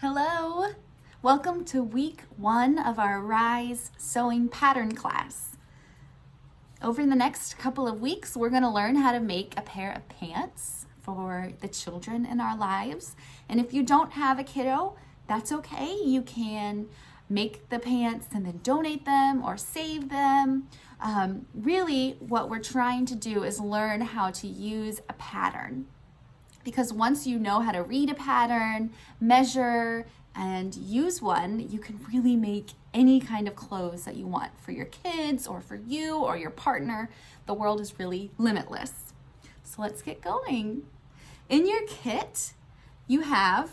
Hello! Welcome to week 1 of our RiSE sewing pattern class. Over the next couple of weeks, we're going to learn how to make a pair of pants for the children in our lives. And if you don't have a kiddo, that's okay. You can make the pants and then donate them or save them. Really, what we're trying to do is learn how to use a pattern. Because once you know how to read a pattern, measure, and use one, you can really make any kind of clothes that you want for your kids or for you or your partner. The world is really limitless. So let's get going. In your kit, you have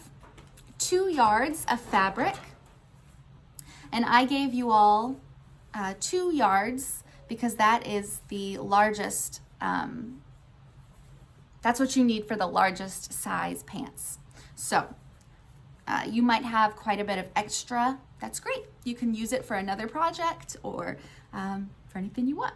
2 yards of fabric, and I gave you all 2 yards because that is the largest that's what you need for the largest size pants. So you might have quite a bit of extra. That's great. You can use it for another project or for anything you want.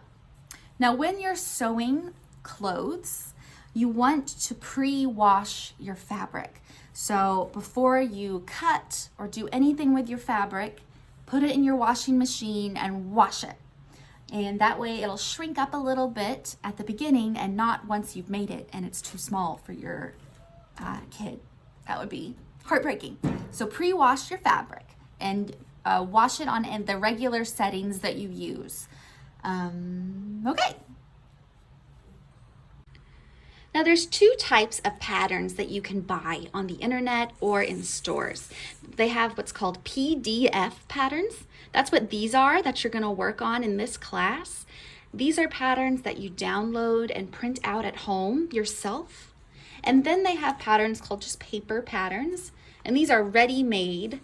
Now, when you're sewing clothes, you want to pre-wash your fabric. So before you cut or do anything with your fabric, put it in your washing machine and wash it. And that way it'll shrink up a little bit at the beginning and not once you've made it and it's too small for your kid. That would be heartbreaking. So pre-wash your fabric and wash it on the regular settings that you use. Okay. Now there's 2 types of patterns that you can buy on the internet or in stores. They have what's called PDF patterns. That's what these are that you're going to work on in this class. These are patterns that you download and print out at home yourself. And then they have patterns called just paper patterns. And these are ready-made.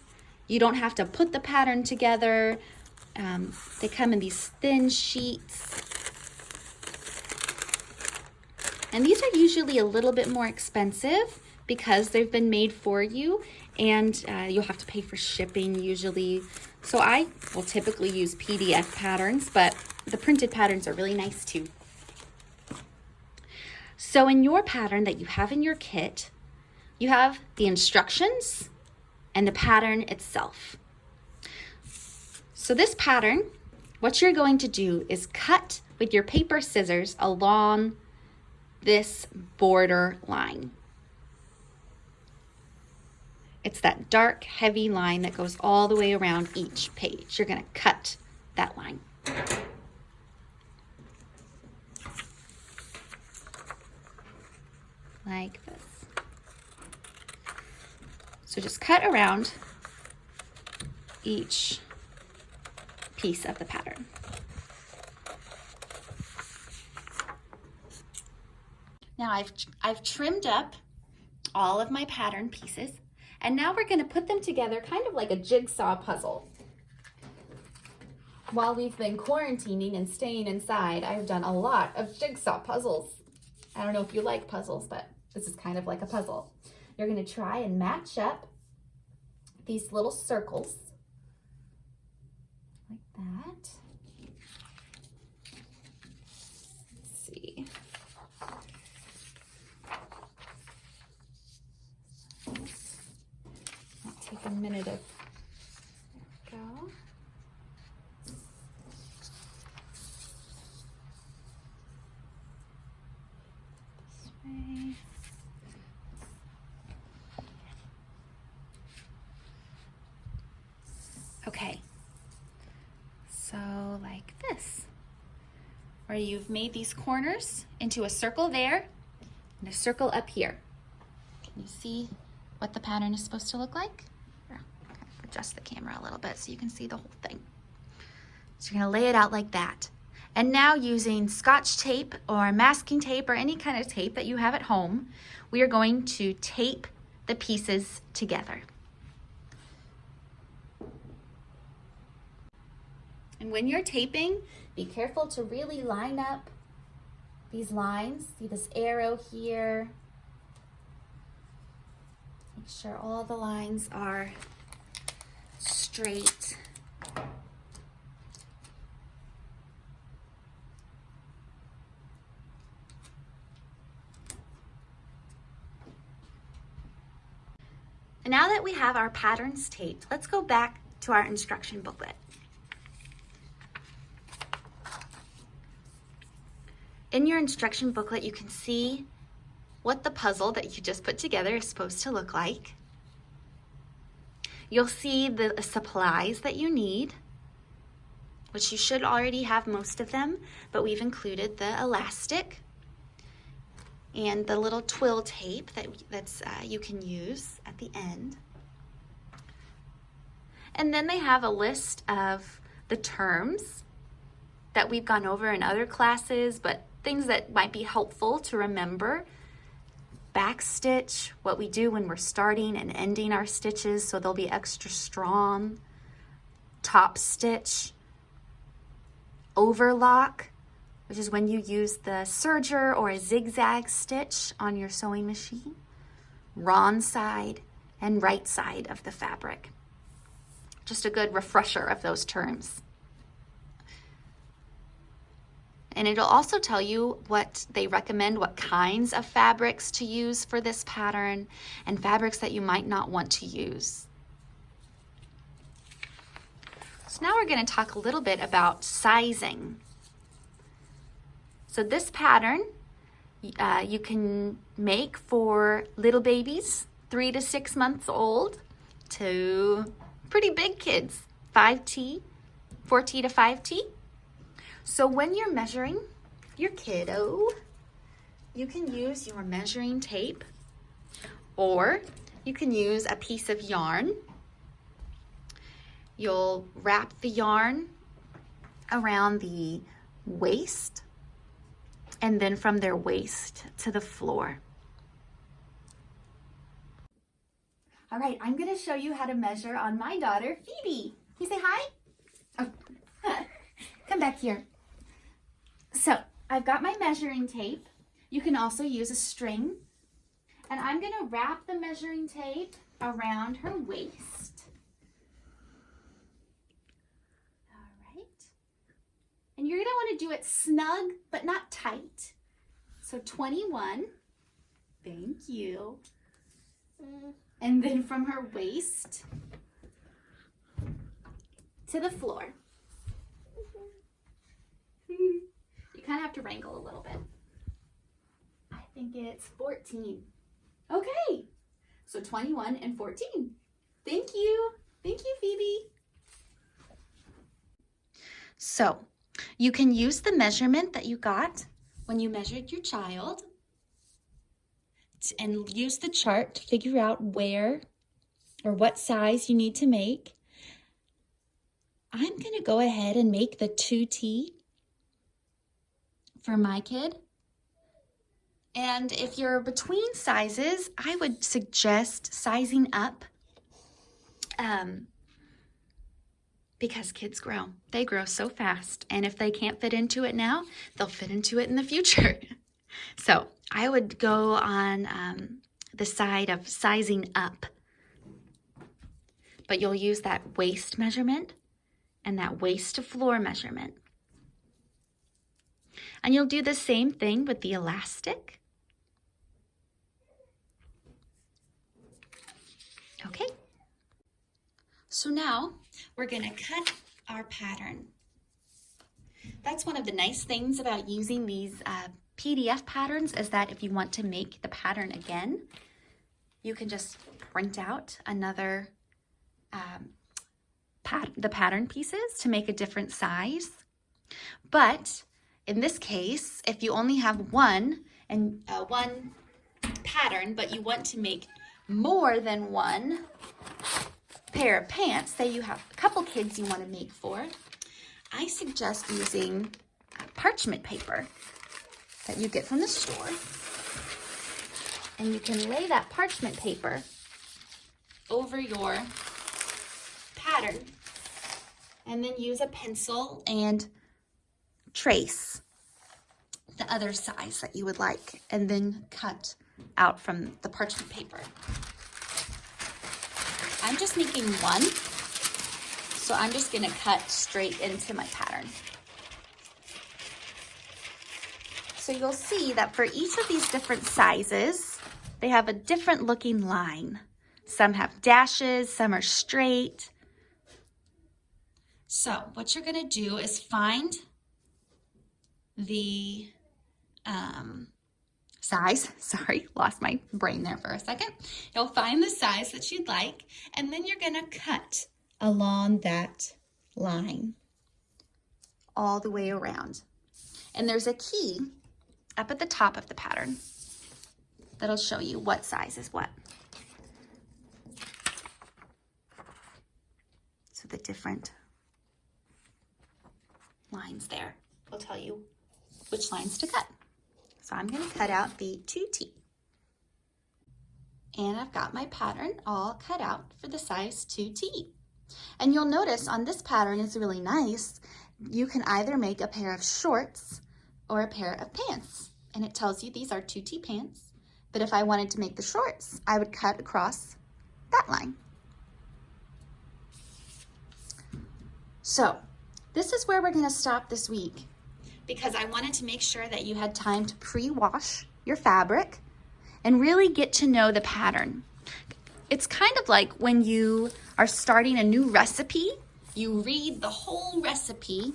You don't have to put the pattern together. They come in these thin sheets. And these are usually a little bit more expensive because they've been made for you and you'll have to pay for shipping usually. So I will typically use PDF patterns, but the printed patterns are really nice too. So in your pattern that you have in your kit, you have the instructions and the pattern itself. So this pattern, what you're going to do is cut with your paper scissors along this border line. It's that dark, heavy line that goes all the way around each page. You're going to cut that line. Like this. So just cut around each piece of the pattern. Now I've trimmed up all of my pattern pieces, and now we're going to put them together kind of like a jigsaw puzzle. While we've been quarantining and staying inside, I've done a lot of jigsaw puzzles. I don't know if you like puzzles, but this is kind of like a puzzle. You're going to try and match up these little circles like that. Let's see. Take a minute of go. This way. Okay. So like this. Where you've made these corners into a circle there and a circle up here. Can you see what the pattern is supposed to look like? Adjust the camera a little bit so you can see the whole thing. So you're going to lay it out like that. And now using Scotch tape or masking tape or any kind of tape that you have at home, we are going to tape the pieces together. And when you're taping, be careful to really line up these lines. See this arrow here? Make sure all the lines are straight. And now that we have our patterns taped, let's go back to our instruction booklet. In your instruction booklet, you can see what the puzzle that you just put together is supposed to look like. You'll see the supplies that you need, which you should already have most of them, but we've included the elastic and the little twill tape that's you can use at the end. And then they have a list of the terms that we've gone over in other classes, but things that might be helpful to remember. Backstitch, what we do when we're starting and ending our stitches so they'll be extra strong. Top stitch. Overlock, which is when you use the serger or a zigzag stitch on your sewing machine. Wrong side and right side of the fabric. Just a good refresher of those terms. And it'll also tell you what they recommend, what kinds of fabrics to use for this pattern, and fabrics that you might not want to use. So now we're going to talk a little bit about sizing. So this pattern you can make for little babies, 3 to 6 months old, to pretty big kids, 5T, 4T to 5T. So when you're measuring your kiddo, you can use your measuring tape, or you can use a piece of yarn. You'll wrap the yarn around the waist, and then from their waist to the floor. All right, I'm gonna show you how to measure on my daughter, Phoebe. Can you say hi? Oh. Come back here. So I've got my measuring tape. You can also use a string. And I'm gonna wrap the measuring tape around her waist. All right. And you're gonna wanna do it snug, but not tight. So 21, thank you. And then from her waist to the floor. You kind of have to wrangle a little bit. I think it's 14. Okay, so 21 and 14. Thank you. Thank you, Phoebe. So you can use the measurement that you got when you measured your child and use the chart to figure out where or what size you need to make. I'm gonna go ahead and make the 2T for my kid. And if you're between sizes, I would suggest sizing up because kids grow. They grow so fast. And if they can't fit into it now, they'll fit into it in the future. So I would go on the side of sizing up. But you'll use that waist measurement and that waist to floor measurement. And you'll do the same thing with the elastic. Okay. So now we're gonna cut our pattern. That's one of the nice things about using these PDF patterns is that if you want to make the pattern again, you can just print out another the pattern pieces to make a different size. But in this case, if you only have one pattern, but you want to make more than one pair of pants, say you have a couple kids you want to make for, I suggest using parchment paper that you get from the store. And you can lay that parchment paper over your pattern and then use a pencil and trace the other size that you would like and then cut out from the parchment paper. I'm just making one, so I'm just gonna cut straight into my pattern. So you'll see that for each of these different sizes, they have a different looking line. Some have dashes, some are straight. So what you're gonna do is find the size, sorry, lost my brain there for a second. You'll find the size that you'd like, and then you're gonna cut along that line all the way around. And there's a key up at the top of the pattern that'll show you what size is what. So the different lines there will tell you which lines to cut. So I'm going to cut out the 2T. And I've got my pattern all cut out for the size 2T. And you'll notice on this pattern is really nice. You can either make a pair of shorts or a pair of pants. And it tells you these are 2T pants. But if I wanted to make the shorts, I would cut across that line. So this is where we're going to stop this week, because I wanted to make sure that you had time to pre-wash your fabric and really get to know the pattern. It's kind of like when you are starting a new recipe, you read the whole recipe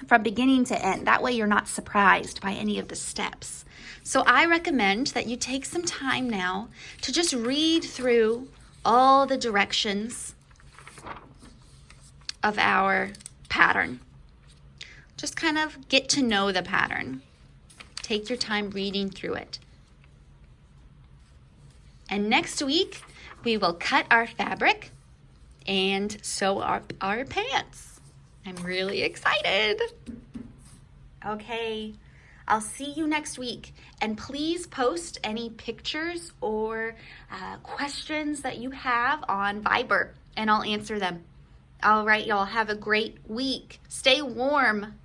from beginning to end. That way you're not surprised by any of the steps. So I recommend that you take some time now to just read through all the directions of our pattern. Just kind of get to know the pattern. Take your time reading through it. And next week, we will cut our fabric and sew our pants. I'm really excited. Okay, I'll see you next week. And please post any pictures or questions that you have on Viber, and I'll answer them. All right, y'all, have a great week. Stay warm.